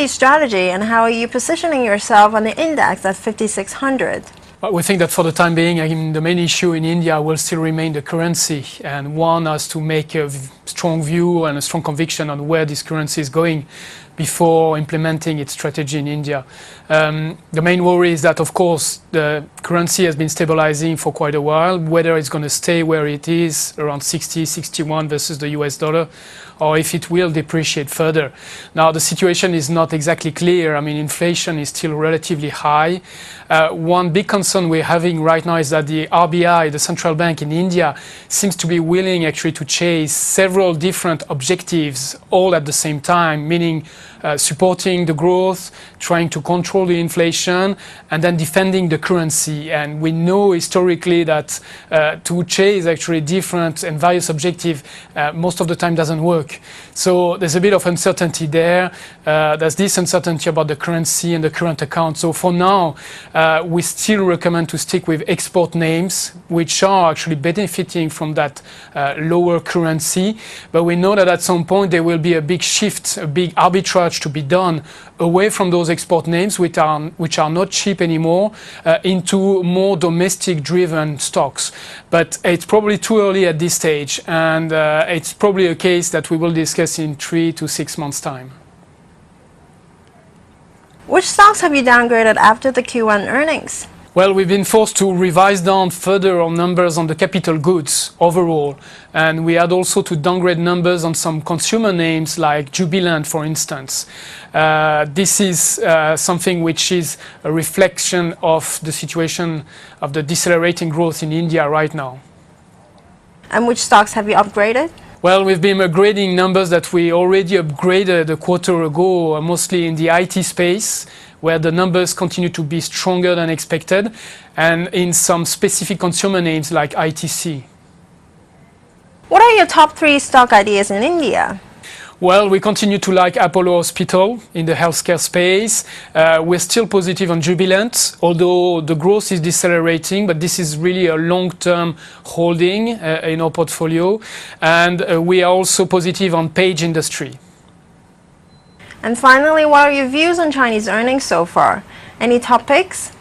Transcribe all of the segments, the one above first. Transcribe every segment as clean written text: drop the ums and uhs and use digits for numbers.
wait-and-see strategy, and how are you positioning yourself on the index at 5,600? Well, we think that for the time being, I mean, the main issue in India will still remain the currency, and one has to make a strong view and a strong conviction on where this currency is going before implementing its strategy in India. The main worry is that, of course, the currency has been stabilizing for quite a while. Whether it's going to stay where it is, around 60, 61 versus the US dollar, or if it will depreciate further. Now, the situation is not exactly clear. I mean, inflation is still relatively high. One big concern we're having right now is that the RBI, the central bank in India, seems to be willing actually to chase several different objectives all at the same time, meaning supporting the growth, trying to control the inflation, and then defending the currency. And we know historically that to chase actually different and various objectives most of the time doesn't work. So there's a bit of uncertainty there. There's this uncertainty about the currency and the current account. So for now, we still recommend to stick with export names, which are actually benefiting from that lower currency. But we know that at some point there will be a big shift, a big arbitrage to be done away from those export names, which are not cheap anymore, into more domestic-driven stocks. But it's probably too early at this stage, and it's probably a case that we will discuss in 3 to 6 months' time. Which stocks have you downgraded after the Q1 earnings? Well, we've been forced to revise down further our numbers on the capital goods overall. And we had also to downgrade numbers on some consumer names like Jubilant, for instance. This is something which is a reflection of the situation of the decelerating growth in India right now. And which stocks have you upgraded? Well, we've been upgrading numbers that we already upgraded a quarter ago, mostly in the IT space, where the numbers continue to be stronger than expected, and in some specific consumer names like ITC. What are your top 3 stock ideas in India? Well, we continue to like Apollo Hospital in the healthcare space. We're still positive on Jubilant, although the growth is decelerating, but this is really a long-term holding in our portfolio. And we are also positive on Page Industry. And finally, what are your views on Chinese earnings so far? Any top picks?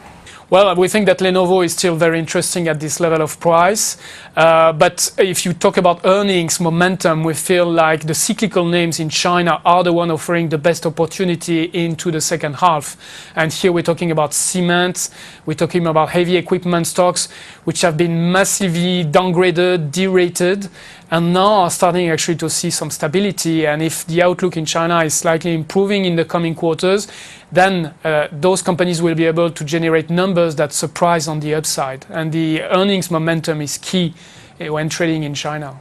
Well, we think that Lenovo is still very interesting at this level of price. But if you talk about earnings momentum, we feel like the cyclical names in China are the one offering the best opportunity into the second half. And here we're talking about cement, we're talking about heavy equipment stocks, which have been massively downgraded, derated, and now are starting actually to see some stability. And if the outlook in China is slightly improving in the coming quarters, then those companies will be able to generate numbers that surprise on the upside. And the earnings momentum is key when trading in China.